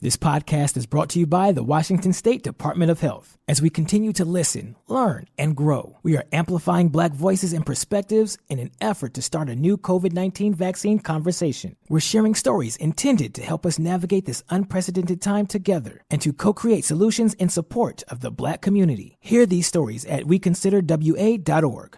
This podcast is brought to you by the Washington State Department of Health. As we continue to listen, learn, and grow, we are amplifying Black voices and perspectives in an effort to start a new COVID-19 vaccine conversation. We're sharing stories intended to help us navigate this unprecedented time together and to co-create solutions in support of the Black community. Hear these stories at weconsiderwa.org.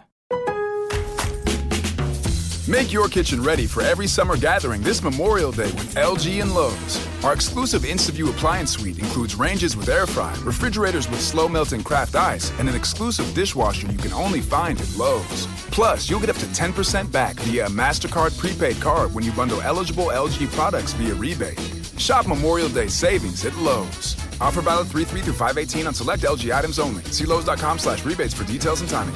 Make your kitchen ready for every summer gathering this Memorial Day with LG and Lowe's. Our exclusive InstaView appliance suite includes ranges with air fry, refrigerators with slow-melting craft ice, and an exclusive dishwasher you can only find at Lowe's. Plus, you'll get up to 10% back via a MasterCard prepaid card when you bundle eligible LG products via rebate. Shop Memorial Day savings at Lowe's. Offer valid 3/3 through 5/18 on select LG items only. See Lowe's.com/rebates for details and timing.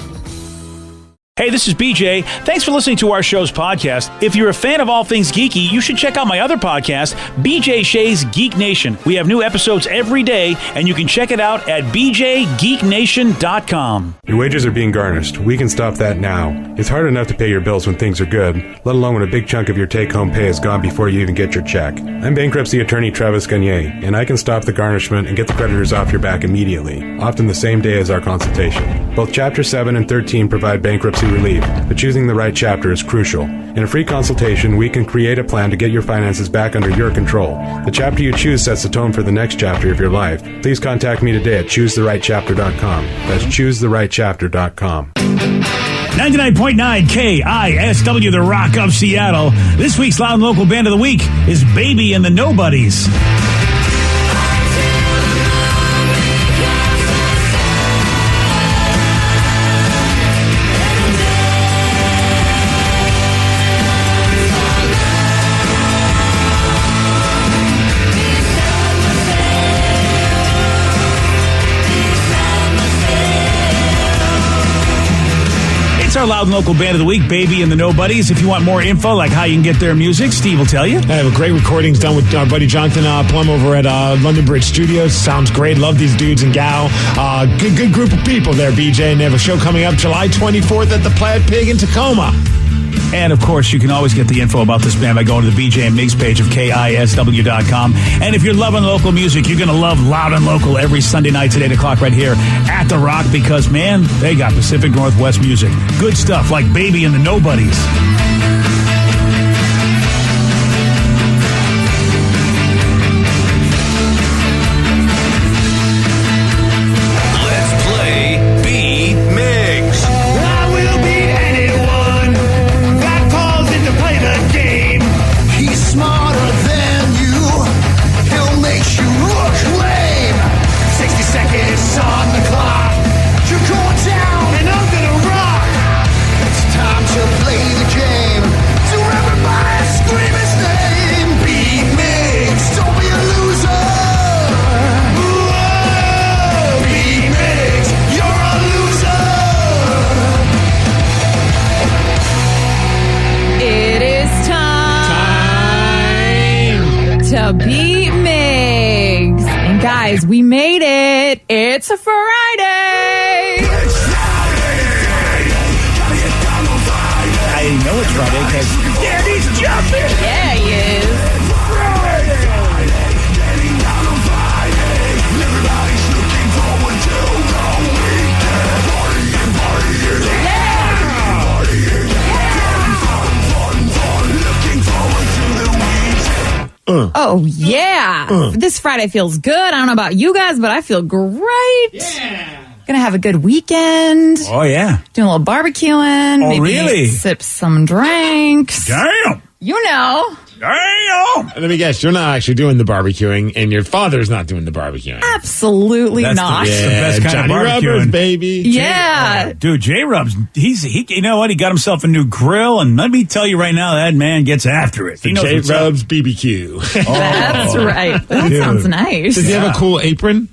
Hey, this is BJ. Thanks for listening to our show's podcast. If you're a fan of all things geeky, you should check out my other podcast, BJ Shea's Geek Nation. We have new episodes every day, and you can check it out at bjgeeknation.com. Your wages are being garnished. We can stop that now. It's hard enough to pay your bills when things are good, let alone when a big chunk of your take-home pay is gone before you even get your check. I'm bankruptcy attorney Travis Gagne, and I can stop the garnishment and get the creditors off your back immediately, often the same day as our consultation. Both Chapter 7 and 13 provide bankruptcy relief, but choosing the right chapter is crucial. In a free consultation, we can create a plan to get your finances back under your control. The chapter you choose sets the tone for the next chapter of your life. Please contact me today at choosetherightchapter.com. That's choosetherightchapter.com. 99.9 KISW, the Rock of Seattle. This week's Loud and Local Band of the Week is Baby and the Nobodies. It's our Loud and Local Band of the Week, Baby and the Nobodies. If you want more info, like how you can get their music, Steve will tell you. I have a great recordings done with our buddy Jonathan Plum over at London Bridge Studios. Sounds great. Love these dudes and gal. Good group of people there, BJ. And they have a show coming up July 24th at the Plaid Pig in Tacoma. And, of course, you can always get the info about this band by going to the BJ and Migs page of KISW.com. And if you're loving local music, you're going to love Loud and Local every Sunday nights at 8 o'clock right here at The Rock because, man, they got Pacific Northwest music. Good stuff like Baby and the Nobodies. Beat Migs. And guys, we made it. It's a Friday. I know it's Friday because Daddy's jumping. Yeah, he is. Everybody's looking forward to the weekend. Looking forward to the weekend. Oh, yeah. This Friday feels good. I don't know about you guys, but I feel great. Yeah. Gonna have a good weekend. Oh, yeah. Doing a little barbecuing. Oh, maybe really? Sip some drinks. Damn. You know. Damn. Let me guess, you're not actually doing the barbecuing, and your father's not doing the barbecuing. Absolutely not. That's the best kind Johnny of barbecuing. Rubbers, baby. Yeah. Dude, J-Rub's, he, you know what? He got himself a new grill, and let me tell you right now, that man gets after it. He knows what's up. J-Rub's BBQ. That's right. That Dude. sounds nice. Does he have a cool apron?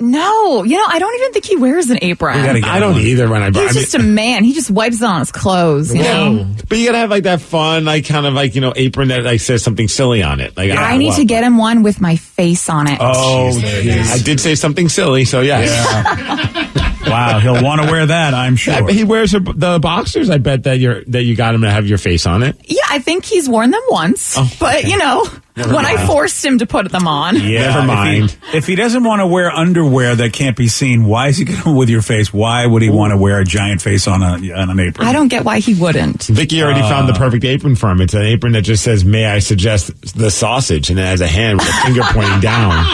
No, I don't even think he wears an apron. I don't either when I buy. He's just a man. He just wipes it on his clothes, you know? But you gotta have like that fun, like kind of like, apron that like says something silly on it. Like I need to get him one with my face on it. Oh, I did say something silly, so yes. Yeah. Wow, he'll want to wear that, I'm sure. He wears the boxers. I bet that you got him to have your face on it. Yeah, I think he's worn them once, but When I forced him to put them on. Yeah, Never mind. If he doesn't want to wear underwear that can't be seen, why is he going with your face? Why would he want to wear a giant face on an apron? I don't get why he wouldn't. Vicky already found the perfect apron for him. It's an apron that just says, "May I suggest the sausage?" and it has a hand with a finger pointing down.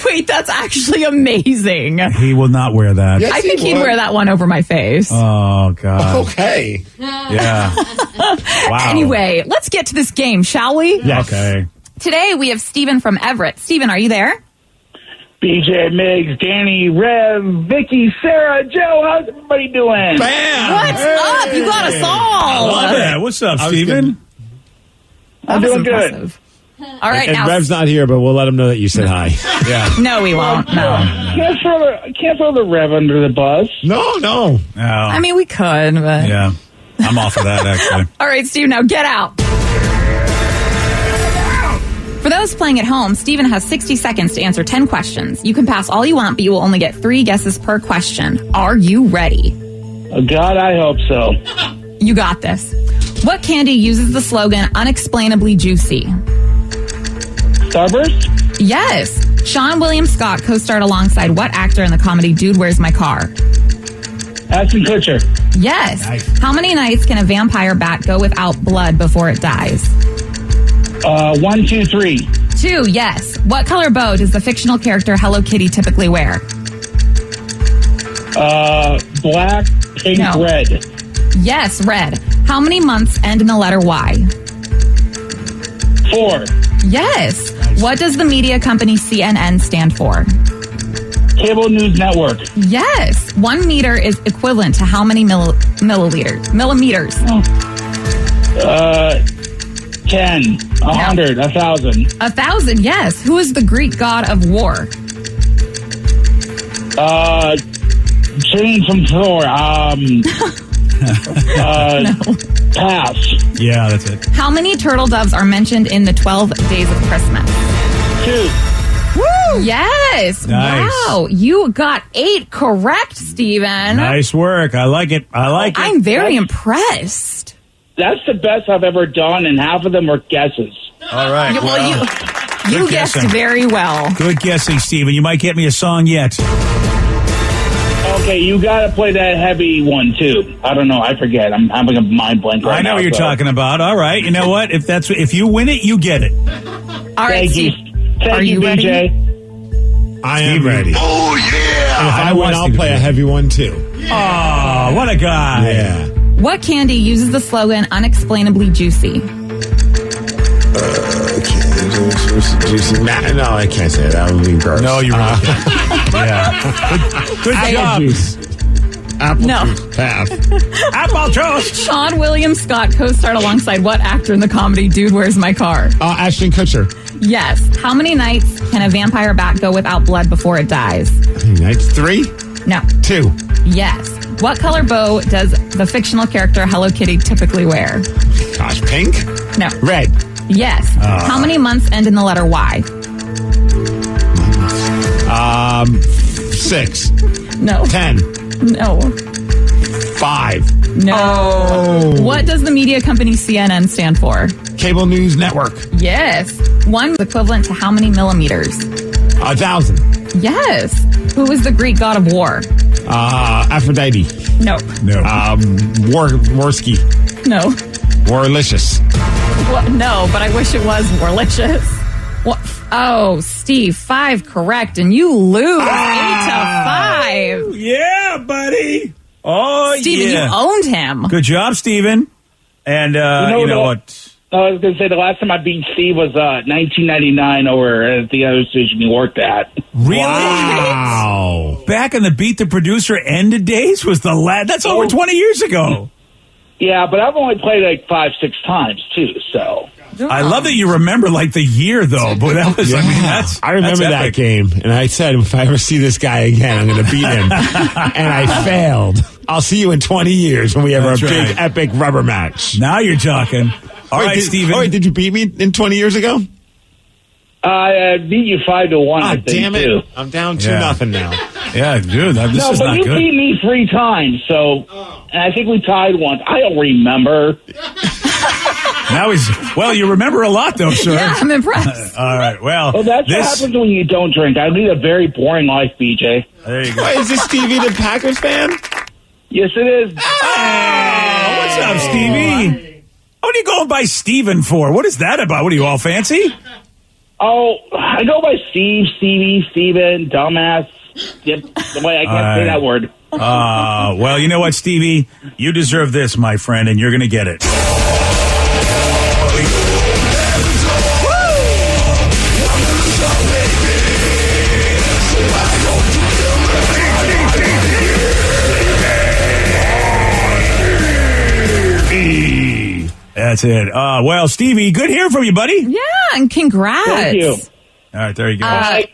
Wait, that's actually amazing. He will not wear that. Yes, I think he'd would. wear that one over my face. Oh, God. Okay. Yeah. Wow. Anyway, let's get to this game, shall we? Yes. Okay. Today we have Stephen from Everett. Stephen, are you there? BJ, Miggs, Danny, Rev, Vicky, Sarah, Joe, how's everybody doing? Bam! What's up? You got us all. Love it. What's up, I was Steven? I'm That was doing good. impressive. All right, And now. Rev's not here, but we'll let him know that you said hi. Yeah. No, we won't. No. Can't throw the Rev under the bus. No. No. I mean, we could, but. Yeah. I'm off of that, actually. All right, Steve, now get out. For those playing at home, Stephen has 60 seconds to answer 10 questions. You can pass all you want, but you will only get 3 guesses per question. Are you ready? Oh, God, I hope so. You got this. What candy uses the slogan, unexplainably juicy? Starburst? Yes. Sean William Scott co-starred alongside what actor in the comedy Dude, Where's My Car? Ashton Kutcher. Yes. Nice. How many nights can a vampire bat go without blood before it dies? 1, 2, 3. 2, yes. What color bow does the fictional character Hello Kitty typically wear? Black, pink, No. red. Yes, red. How many months end in the letter Y? 4. Yes. What does the media company CNN stand for? Cable News Network. Yes. 1 meter is equivalent to how many milliliters? Millimeters. 10, 100, 1,000. 1,000, yes. Who is the Greek god of war? Jane from Thor. Pass. Yeah, that's it. How many turtle doves are mentioned in the 12 Days of Christmas? 2. Woo! Yes. Nice. Wow. You got 8 correct, Stephen. Nice work. I like it. I'm very impressed. That's the best I've ever done, and half of them were guesses. All right. Well, you good guessed guessing. very well. Good guessing, Steven. You might get me a song yet. Okay, you got to play that heavy one too. I don't know. I forget. I'm having a mind blank right now. I know what you're so. talking about. All right. You know what? If you win it, you get it. All right, Thank you. Steve. Thank Are you, you ready? BJ. I am ready. Oh, yeah! And if I win, I'll play a heavy one, too. Oh, what a guy. Yeah. What candy uses the slogan unexplainably juicy? Juicy. No, I can't say that. That would be gross. No, you really can't. Yeah. Good Apple job. juice. Apple No. juice. Pass. Apple toast. Sean William Scott co-starred alongside what actor in the comedy Dude, Where's My Car? Ashton Kutcher. Yes. How many nights can a vampire bat go without blood before it dies? Nights 3, No. 2. Yes. What color bow does the fictional character Hello Kitty typically wear? Gosh, pink. No. Red. Yes. How many months end in the letter Y? 6. No. 10. No. 5. No. What does the media company CNN stand for? Cable News Network. Yes. 1 is equivalent to how many millimeters? 1,000. Yes. Who is the Greek god of war? Aphrodite. No. No. Warski. No. Warlicious. Well, no, but I wish it was Warlicious. What? Oh, Steve, 5 correct, and you lose 8 to 5. Yeah, buddy. Oh, Steven, yeah. you owned him. Good job, Steven. And you know what? I was going to say the last time I beat Steve was 1999 over at the other station he worked at. Really? Wow. Back in the Beat the Producer ended days was the last. That's over 20 years ago. Yeah, but I've only played like 5-6 times too, so. I love that you remember like the year though, but that was, I mean, I remember that's that epic. game, and I said, if I ever see this guy again, I'm going to beat him. And I failed. I'll see you in 20 years when we have That's our big, right. epic rubber match. Now you're talking. All right, Steven. Wait, did you beat me in 20 years ago? I beat you 5-1, I think, Damn it. too. I'm down 2-0 now. Yeah, dude, this No, is but not you good. beat me 3 times, so, and I think we tied once. I don't remember. Now well, you remember a lot, though, sir. Yeah, I'm impressed. All right, well, That's what happens when you don't drink. I lead a very boring life, BJ. There you go. Wait, is this Stevie the Packers fan? Yes, it is. Oh, what's up, Stevie? What are you going by Steven for? What is that about? What are you, all fancy? Oh, I go by Steve, Stevie, Steven, dumbass. Yep, the way I can't say that word. Well, you know what, Stevie? You deserve this, my friend, and you're going to get it. That's it. Well, Stevie, good hearing from you, buddy. Yeah, and congrats. Thank you. All right, there you go. I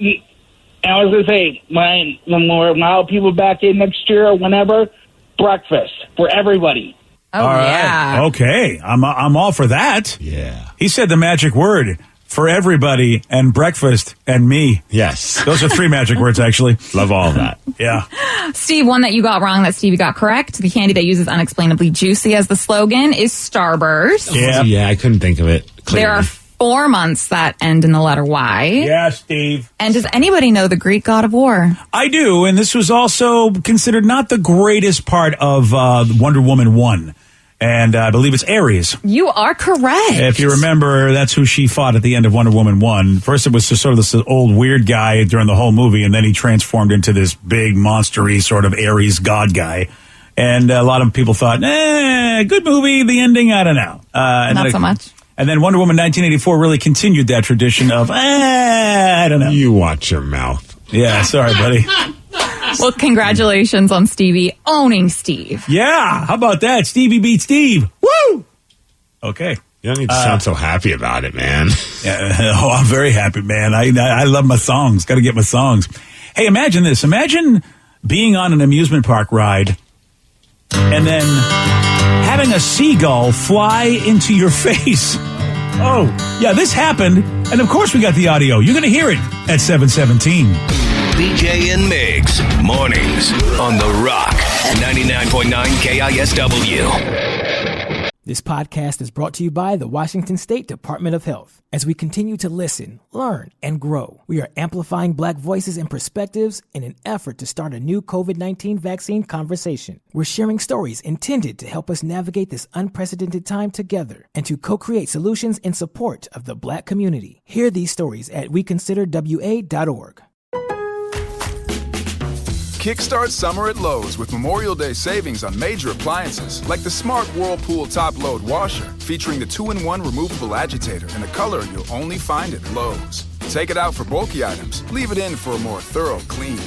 was going to say, when we're now people back in next year or whenever, breakfast for everybody. Oh, all right. yeah. Okay. I'm all for that. Yeah. He said the magic word for everybody and breakfast and me. Yes. Those are 3 magic words, actually. Love all of that. Yeah. Steve, one that you got wrong that Stevie got correct. The candy that uses unexplainably juicy as the slogan is Starburst. Yeah. Yeah, I couldn't think of it clearly. There are 4 months that end in the letter Y. Yeah, Steve. And does anybody know the Greek god of war? I do, and this was also considered not the greatest part of Wonder Woman 1. And I believe it's Ares. You are correct. If you remember, that's who she fought at the end of Wonder Woman 1. First, it was just sort of this old weird guy during the whole movie, and then he transformed into this big, monster-y sort of Ares god guy. And a lot of people thought, good movie, the ending, I don't know. Not so much. And then Wonder Woman 1984 really continued that tradition of, I don't know. You watch your mouth. Yeah, sorry, buddy. Well, congratulations on Stevie owning Steve. Yeah, how about that? Stevie beat Steve. Woo! Okay. You don't need to sound so happy about it, man. Yeah, I'm very happy, man. I love my songs. Got to get my songs. Hey, imagine this. Imagine being on an amusement park ride and then having a seagull fly into your face. Oh, yeah, this happened. And of course we got the audio. You're going to hear it at 7:17. BJ and Migs, mornings on The Rock, 99.9 KISW. This podcast is brought to you by the Washington State Department of Health. As we continue to listen, learn, and grow, we are amplifying Black voices and perspectives in an effort to start a new COVID-19 vaccine conversation. We're sharing stories intended to help us navigate this unprecedented time together and to co-create solutions in support of the Black community. Hear these stories at weconsiderwa.org. Kickstart summer at Lowe's with Memorial Day savings on major appliances like the smart Whirlpool top-load washer featuring the 2-in-1 removable agitator in a color you'll only find at Lowe's. Take it out for bulky items, leave it in for a more thorough clean.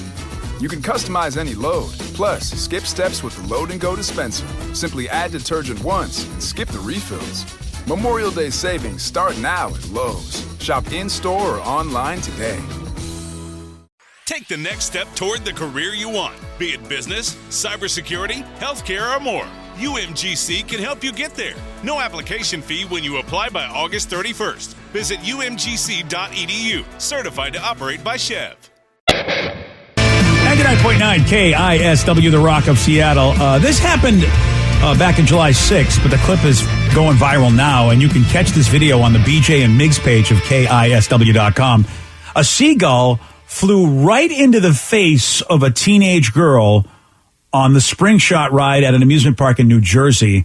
You can customize any load, plus skip steps with the Load and Go dispenser. Simply add detergent once and skip the refills. Memorial Day savings start now at Lowe's. Shop in-store or online today. Take the next step toward the career you want, be it business, cybersecurity, healthcare, or more. UMGC can help you get there. No application fee when you apply by August 31st. Visit umgc.edu, certified to operate by Chev. 99.9 KISW, The Rock of Seattle. This happened back in July 6th, but the clip is going viral now, and you can catch this video on the BJ and Migs page of KISW.com. A seagull flew right into the face of a teenage girl on the spring shot ride at an amusement park in New Jersey.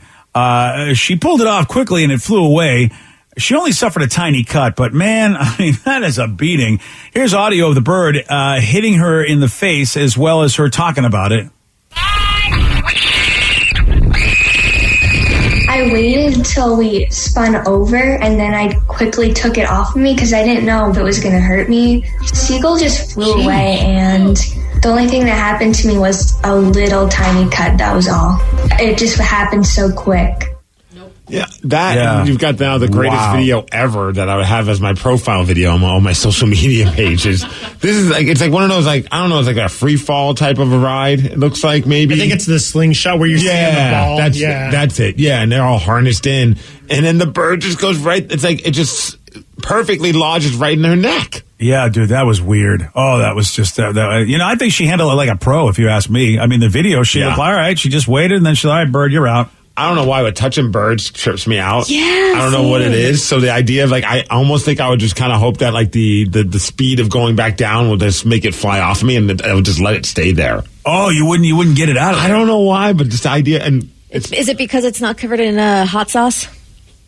She pulled it off quickly and it flew away. She only suffered a tiny cut, but man, I mean, that is a beating. Here's audio of the bird hitting her in the face as well as her talking about it. I waited till we spun over and then I quickly took it off of me because I didn't know if it was going to hurt me. The seagull just flew away and the only thing that happened to me was a little tiny cut. That was all. It just happened so quick. Yeah, and you've got now the greatest video ever that I would have as my profile video on all my social media pages. This is like, it's like one of those, like, I don't know, it's like a free fall type of a ride. It looks like maybe. I think it's the slingshot where you're seeing the ball. That's it. Yeah, and they're all harnessed in. And then the bird just goes right, it's like, it just perfectly lodges right in her neck. Yeah, dude, that was weird. Oh, that was just, I think she handled it like a pro, if you ask me. I mean, the video, she looked, all right, she just waited, and then she's all right, bird, you're out. I don't know why, but touching birds trips me out. Yeah, I don't know what it is. So the idea of like, I almost think I would just kind of hope that like the speed of going back down will just make it fly off of me, and I would just let it stay there. Oh, you wouldn't get it out of there. I don't know why, but just the idea. And is it because it's not covered in hot sauce?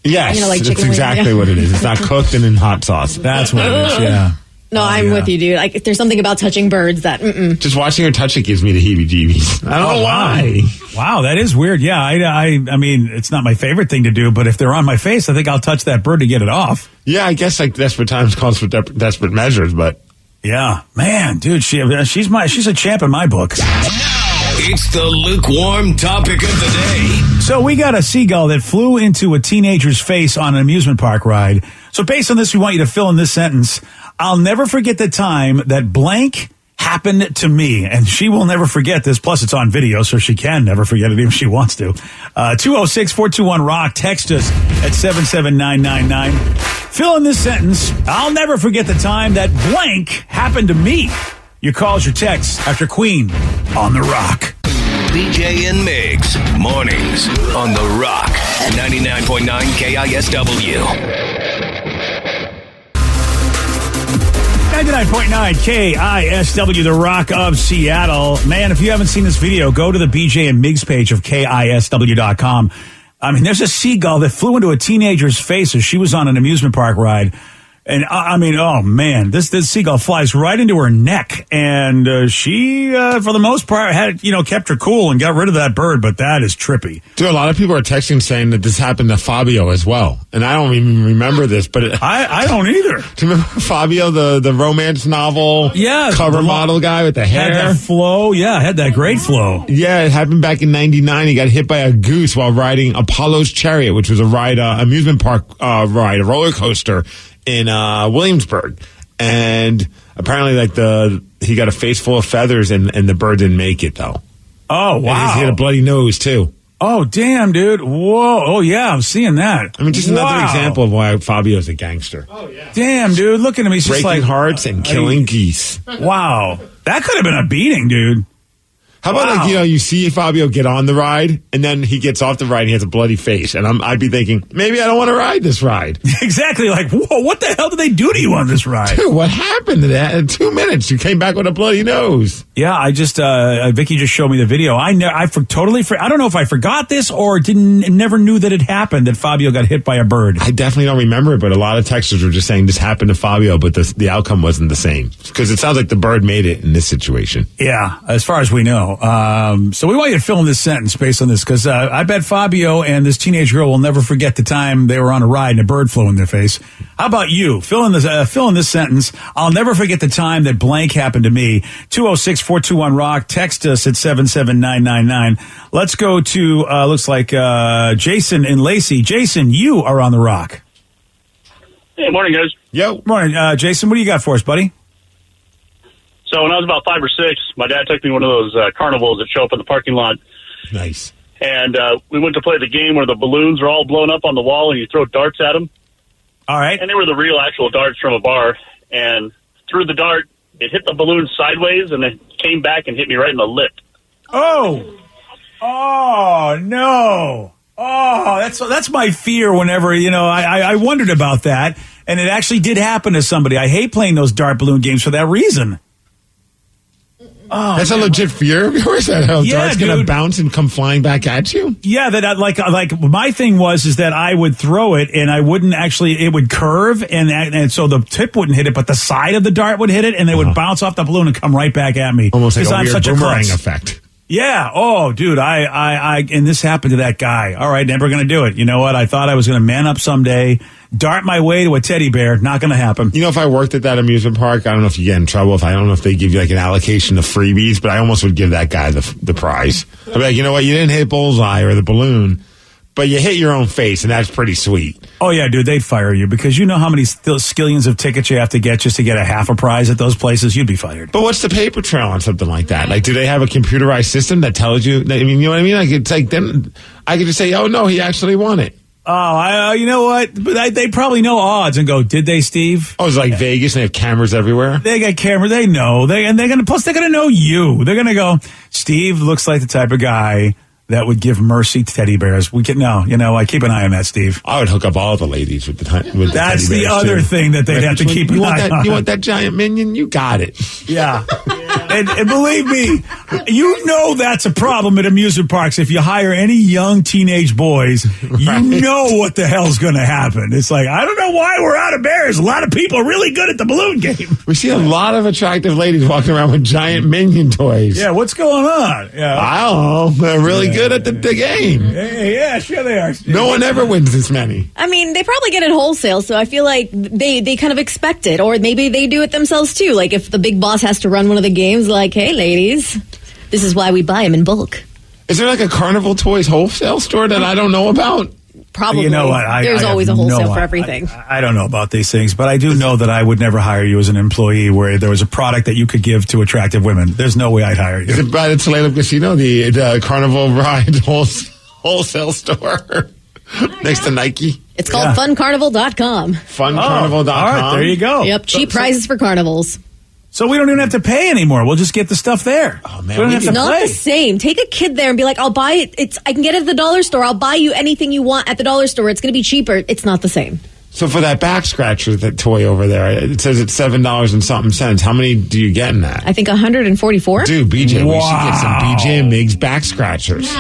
Yes, You know, like that's chicken wing, exactly yeah. what it is. It's not cooked and in hot sauce. That's what it is. Yeah. No, I'm with you, dude. Like, there's something about touching birds that. Just watching her touch it gives me the heebie-jeebies. I don't know why. Wow, that is weird. Yeah, I mean, it's not my favorite thing to do, but if they're on my face, I think I'll touch that bird to get it off. Yeah, I guess like desperate times calls for desperate measures, but yeah, man, dude, she's a champ in my book. It's the lukewarm topic of the day. So we got a seagull that flew into a teenager's face on an amusement park ride. So based on this, we want you to fill in this sentence. I'll never forget the time that blank happened to me. And she will never forget this. Plus, it's on video, so she can never forget it even if she wants to. 206-421-ROCK. Text us at 77999. Fill in this sentence. I'll never forget the time that blank happened to me. Your calls, your texts after Queen on The Rock. BJ and Migs, mornings on The Rock, 99.9 KISW. 99.9 KISW, The Rock of Seattle. Man, if you haven't seen this video, go to the BJ and Migs page of KISW.com. I mean, there's a seagull that flew into a teenager's face as she was on an amusement park ride. And I mean, oh man, this seagull flies right into her neck, and she, for the most part, had kept her cool and got rid of that bird. But that is trippy. Dude, a lot of people are texting saying that this happened to Fabio as well, and I don't even remember this. But I don't either. Do you remember Fabio, the romance novel, cover model guy with the hair, had that flow? Yeah, had that great flow. Yeah, it happened back in '99. He got hit by a goose while riding Apollo's Chariot, which was a ride, amusement park ride, a roller coaster in Williamsburg, and apparently he got a face full of feathers, and the bird didn't make it though. Oh wow! And he had a bloody nose too. Oh damn, dude! Whoa! Oh yeah, I'm seeing that. I mean, just another example of why Fabio's a gangster. Oh yeah! Damn, dude! Look at him. He's breaking just like hearts and killing geese. Wow, that could have been a beating, dude. How about you see Fabio get on the ride, and then he gets off the ride and he has a bloody face, and I'd be thinking, maybe I don't want to ride this ride. Exactly, like, whoa, what the hell did they do to you on this ride? Dude, what happened to that? In 2 minutes, you came back with a bloody nose. Yeah, I just, Vicky just showed me the video. I don't know if I forgot this or never knew that it happened, that Fabio got hit by a bird. I definitely don't remember it, but a lot of texters were just saying this happened to Fabio, but the outcome wasn't the same. Because it sounds like the bird made it in this situation. Yeah, as far as we know. So we want you to fill in this sentence based on this, because I bet Fabio and this teenage girl will never forget the time they were on a ride and a bird flew in their face. How about you? Fill in this sentence. I'll never forget the time that blank happened to me. 206-421-ROCK. Text us at 77999. Let's go to, looks like Jason in Lacey. Jason, you are on The Rock. Hey, morning, guys. Yo. Morning, Jason. What do you got for us, buddy? So when I was about 5 or 6, my dad took me to one of those carnivals that show up in the parking lot. Nice. And we went to play the game where the balloons are all blown up on the wall and you throw darts at them. All right. And they were the real actual darts from a bar. And threw the dart, it hit the balloon sideways, and it came back and hit me right in the lip. Oh. Oh, no. Oh, that's my fear whenever, I wondered about that. And it actually did happen to somebody. I hate playing those dart balloon games for that reason. Oh, that's a legit fear of yours? That dart's going to bounce and come flying back at you? Yeah, that like my thing was that I would throw it and I wouldn't actually, it would curve and so the tip wouldn't hit it, but the side of the dart would hit it and it would bounce off the balloon and come right back at me. Almost like a weird boomerang klutz effect. Yeah. Oh, dude, and this happened to that guy. All right, never going to do it. You know what? I thought I was going to man up someday, dart my way to a teddy bear. Not going to happen. You know, if I worked at that amusement park, I don't know if you get in trouble. I don't know if they give you like an allocation of freebies, but I almost would give that guy the prize. I'd be like, you know what? You didn't hit bullseye or the balloon, but you hit your own face, and that's pretty sweet. Oh, yeah, dude, they'd fire you because you know how many skillions of tickets you have to get just to get a half a prize at those places? You'd be fired. But what's the paper trail on something like that? Like, do they have a computerized system that tells you? I mean, you know what I mean? Like, it's like then I could just say, oh, no, he actually won it. Oh, you know what? They probably know odds and go, did they, Steve? Oh, it's like Vegas and they have cameras everywhere? They got cameras. They know. Plus, they're going to know you. They're going to go, Steve looks like the type of guy that would give mercy to teddy bears. We can I keep an eye on that, Steve. I would hook up all the ladies with the That's teddy bears, the other thing that they'd have to keep an eye on. You want that giant minion? You got it. Yeah. And believe me, that's a problem at amusement parks. If you hire any young teenage boys, you know what the hell's going to happen. It's like, I don't know why we're out of bears. A lot of people are really good at the balloon game. We see a lot of attractive ladies walking around with giant minion toys. Yeah, what's going on? Yeah. I don't know. They're really good at the game. Yeah, sure they are. No one ever wins this many. I mean, they probably get it wholesale, so I feel like they kind of expect it. Or maybe they do it themselves, too. Like, if the big boss has to run one of the games, like, hey, ladies, this is why we buy them in bulk. Is there like a Carnival Toys wholesale store that I don't know about? Probably. You know what? There's always a wholesale for everything. I don't know about these things, but I do know that I would never hire you as an employee where there was a product that you could give to attractive women. There's no way I'd hire you. Is it by the Tulalip Casino, the Carnival Ride wholesale store next to Nike? It's called funcarnival.com. Funcarnival.com. All right, there you go. Yep, cheap prices for carnivals. So we don't even have to pay anymore. We'll just get the stuff there. Oh, man. We don't have to Not play. the same. Take a kid there and be like, I'll buy it. I can get it at the dollar store. I'll buy you anything you want at the dollar store. It's going to be cheaper. It's not the same. So for that back scratcher, that toy over there, it says it's $7 and something cents. How many do you get in that? I think 144. Dude, BJ, we should get some BJ and Migs back scratchers.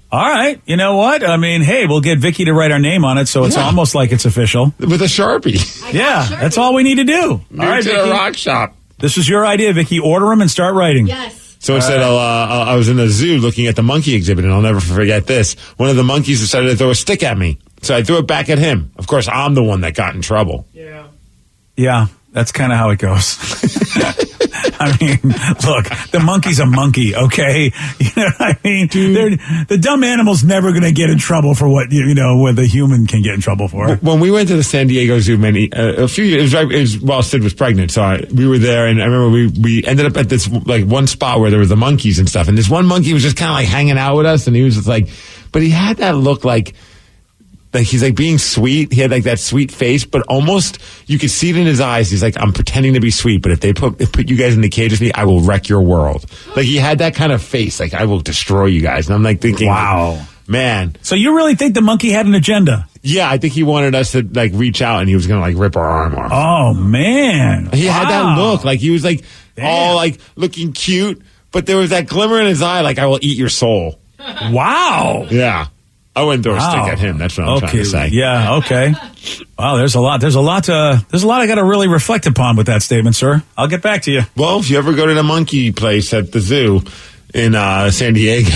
All right. You know what? I mean, hey, we'll get Vicky to write our name on it so it's almost like it's official. With a Sharpie. Yeah, that's all we need to do. All right, to Vicky. the rock shop. This is your idea, Vicky. Order them and start writing. Yes. So instead, I was in the zoo looking at the monkey exhibit, and I'll never forget this. One of the monkeys decided to throw a stick at me. So I threw it back at him. Of course, I'm the one that got in trouble. Yeah, that's kind of how it goes. I mean, look, the monkey's a monkey, okay? You know what I mean? The dumb animal's never going to get in trouble for what the human can get in trouble for. When we went to the San Diego Zoo a few years, it was while Sid was pregnant, so we were there, and I remember we ended up at this like one spot where there was the monkeys and stuff, and this one monkey was just kind of like hanging out with us, and he was just like, but he had that look like he's like being sweet. He had like that sweet face, but almost you could see it in his eyes. He's like, I'm pretending to be sweet, but if they put you guys in the cage with me, I will wreck your world. Like he had that kind of face, like I will destroy you guys. And I'm like thinking, wow, like, man. So you really think the monkey had an agenda? Yeah, I think he wanted us to like reach out and he was going to like rip our arm off. Oh man. He had that look. Like he was like all like looking cute, but there was that glimmer in his eye. Like I will eat your soul. Wow. Yeah. I wouldn't throw a stick at him. That's what I'm trying to say. Yeah. Okay. Wow. There's a lot I got to really reflect upon with that statement, sir. I'll get back to you. Well, if you ever go to the monkey place at the zoo in San Diego.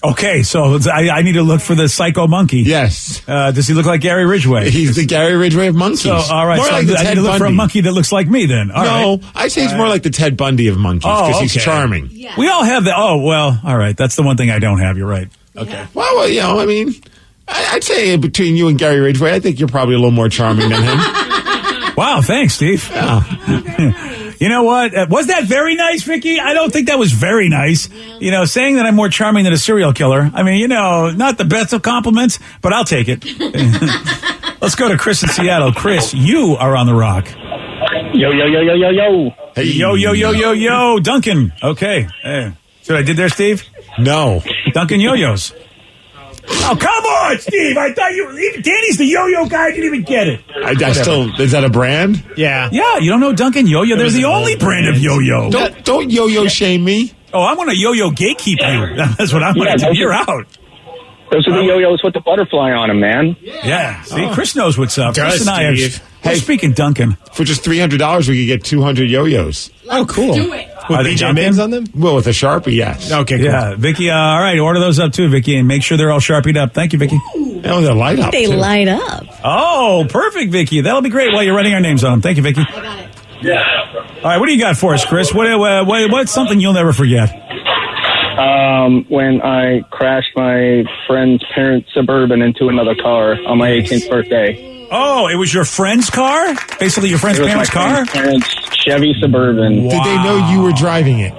Okay. So I need to look for the psycho monkey. Yes. Does he look like Gary Ridgway? He's the Gary Ridgway of monkeys. So, all right. More So like I need to look for a monkey that looks like me then. All right. I'd say he's more like the Ted Bundy of monkeys because he's charming. Yeah. We all have that. Oh, well, all right. That's the one thing I don't have. You're right. Okay. Yeah. Well, I mean, I'd say between you and Gary Ridgway, I think you're probably a little more charming than him. Wow, thanks, Steve. Yeah. You know what? Was that very nice, Vicky? I don't think that was very nice. Yeah. Saying that I'm more charming than a serial killer. I mean, not the best of compliments, but I'll take it. Let's go to Chris in Seattle. Chris, you are on the Rock. Yo, yo, yo, yo, yo, yo. Hey, yo, yo, yo, yo, yo. Duncan. Okay. Hey. See what I did there, Steve? No. Duncan Yo-Yos. Oh, come on, Steve. I thought even Danny's the yo-yo guy. I didn't even get it. I still, is that a brand? Yeah. Yeah, you don't know Duncan Yo-Yo? They're the only brand of yo-yo. Don't yo-yo shame me. Oh, I want to yo-yo gatekeep you. That's what I want to do. You're out. Those are the yo-yos with the butterfly on them, man. Yeah. See, Chris knows what's up. Does, Chris and I Steve. Hey, speaking Duncan. For just $300, we could get 200 yo-yos. Oh, cool. Do it. With Are they BJ Migs on them? Well, with a Sharpie, yes. Okay, cool. Yeah, Vicky, all right, order those up too, Vicky, and make sure they're all Sharpied up. Thank you, Vicky. Oh, they light up. They too. light up. Oh, perfect, Vicky. That'll be great while you're writing our names on them. Thank you, Vicky. I got it. Yeah. All right, what do you got for us, Chris? What's something you'll never forget? When I crashed my friend's parents' Suburban into another car on my 18th birthday. Oh, it was your friend's car? Basically your friend's parents' car? Parents' Chevy Suburban. Wow. Did they know you were driving it?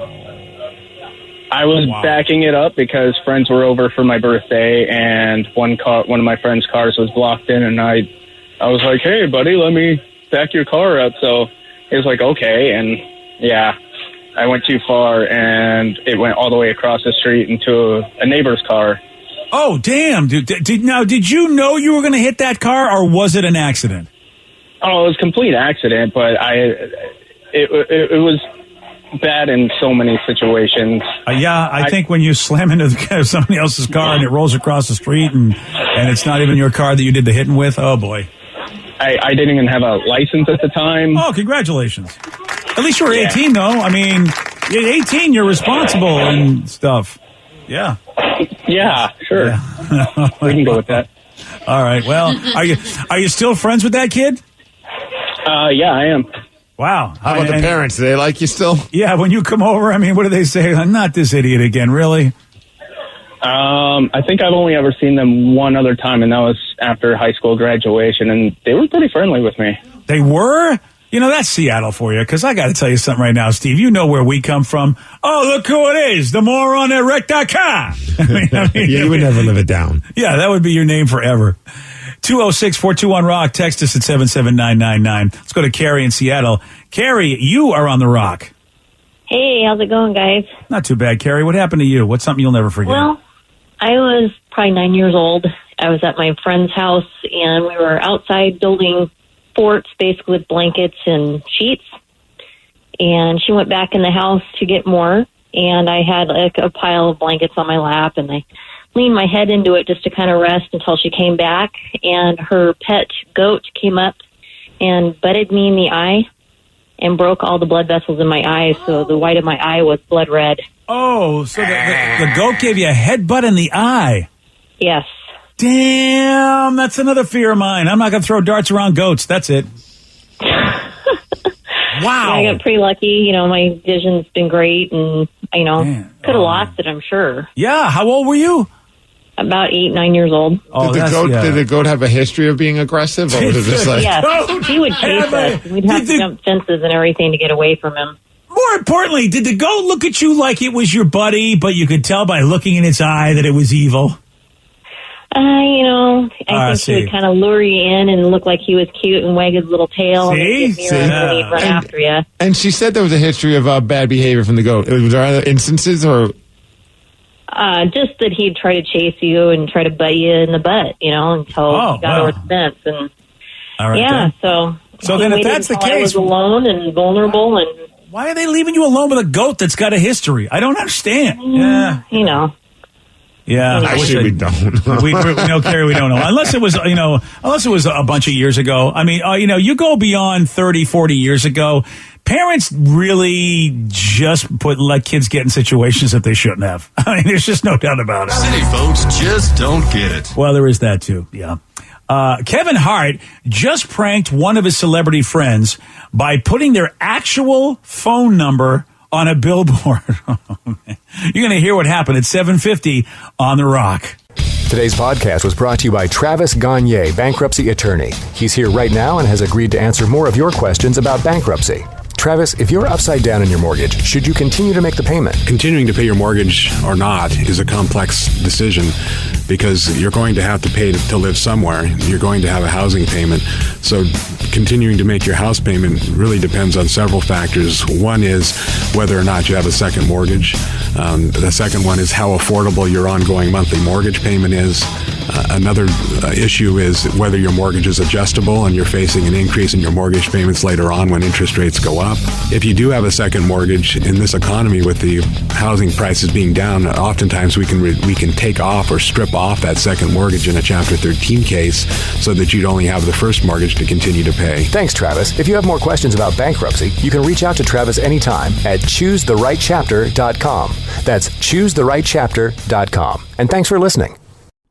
I was backing it up because friends were over for my birthday, and one of my friend's cars was blocked in, and I was like, "Hey, buddy, let me back your car up." So he was like, "Okay," and yeah, I went too far, and it went all the way across the street into a neighbor's car. Oh, damn. Did you know you were going to hit that car, or was it an accident? Oh, it was a complete accident, but it was bad in so many situations. I think when you slam into somebody else's car and it rolls across the street and it's not even your car that you did the hitting with, oh, boy. I didn't even have a license at the time. Oh, congratulations. At least you were 18, though. I mean, at 18, you're responsible and stuff. Yeah. Yeah, sure. Yeah. We can go with that. All right. Well, are you still friends with that kid? Yeah, I am. Wow. How about the parents? Do they like you still? Yeah, when you come over, I mean, what do they say? Not this idiot again, really? I think I've only ever seen them one other time, and that was after high school graduation, and they were pretty friendly with me. They were? You know, that's Seattle for you, because I got to tell you something right now, Steve. You know where we come from. Oh, look who it is, the moron that wrecked our car. Yeah, you would never live it down. Yeah, that would be your name forever. 206-421-ROCK. Text us at 77999. Let's go to Carrie in Seattle. Carrie, you are on the Rock. Hey, how's it going, guys? Not too bad, Carrie. What happened to you? What's something you'll never forget? Well, I was probably 9 years old. I was at my friend's house, and we were outside building forts, basically with blankets and sheets. And she went back in the house to get more, and I had like a pile of blankets on my lap, and I leaned my head into it just to kind of rest until she came back, and her pet goat came up and butted me in the eye and broke all the blood vessels in my eye, so the white of my eye was blood red. Oh, so the goat gave you a headbutt in the eye? Yes. Damn, that's another fear of mine. I'm not going to throw darts around goats. That's it. Wow. I got pretty lucky. You know, my vision's been great, and, you know, could have lost it, I'm sure. Yeah. How old were you? About 8, 9 years old. Oh, did the goat have a history of being aggressive? Or was it just like... Yes. He would chase us. We'd have to jump fences and everything to get away from him. More importantly, did the goat look at you like it was your buddy, but you could tell by looking in its eye that it was evil? You know, I think he would kind of lure you in and look like he was cute and wag his little tail and then get near and he'd run after you. And she said there was a history of bad behavior from the goat. Was there other instances or... just that he'd try to chase you and try to butt you in the butt, you know, until he got over the fence. And all right, so then if that's the case, I was alone and vulnerable. And why are they leaving you alone with a goat that's got a history? I don't understand. Yeah, you know. Yeah, actually, we don't. we know, Carrie, we don't know. Unless it was, unless it was a bunch of years ago. I mean, you go beyond 30, 40 years ago. Parents really just let kids get in situations that they shouldn't have. I mean, there's just no doubt about it. City folks just don't get it. Well, there is that too. Yeah. Kevin Hart just pranked one of his celebrity friends by putting their actual phone number on a billboard. You're going to hear what happened at 7:50 on The Rock. Today's podcast was brought to you by Travis Gagne, bankruptcy attorney. He's here right now and has agreed to answer more of your questions about bankruptcy. Travis, if you're upside down in your mortgage, should you continue to make the payment? Continuing to pay your mortgage or not is a complex decision because you're going to have to pay to live somewhere. You're going to have a housing payment. So continuing to make your house payment really depends on several factors. One is whether or not you have a second mortgage. The second one is how affordable your ongoing monthly mortgage payment is. Another issue is whether your mortgage is adjustable and you're facing an increase in your mortgage payments later on when interest rates go up. If you do have a second mortgage in this economy with the housing prices being down, oftentimes we can take off or strip off that second mortgage in a Chapter 13 case so that you'd only have the first mortgage to continue to pay. Thanks, Travis. If you have more questions about bankruptcy, you can reach out to Travis anytime at ChooseTheRightChapter.com. That's ChooseTheRightChapter.com. And thanks for listening.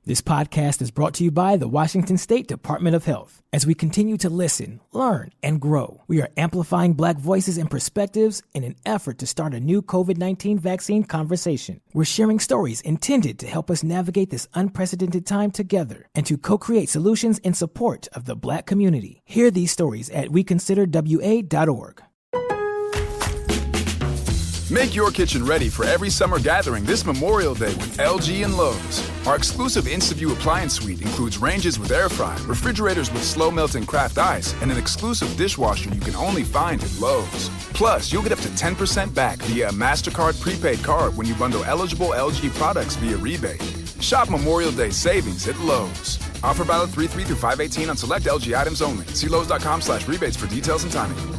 This podcast is brought to you by the Washington State Department of Health. As we continue to listen, learn, and grow, we are amplifying Black voices and perspectives in an effort to start a new COVID-19 vaccine conversation. We're sharing stories intended to help us navigate this unprecedented time together and to co-create solutions in support of the Black community. Hear these stories at weconsiderwa.org. Make your kitchen ready for every summer gathering this Memorial Day with LG and Lowe's. Our exclusive InstaView appliance suite includes ranges with air fry, refrigerators with slow melting craft ice, and an exclusive dishwasher you can only find at Lowe's. Plus, you'll get up to 10% back via a MasterCard prepaid card when you bundle eligible LG products via rebate. Shop Memorial Day savings at Lowe's. Offer valid 3/3 through 5/18 on select LG items only. See Lowe's.com/rebates for details and timing.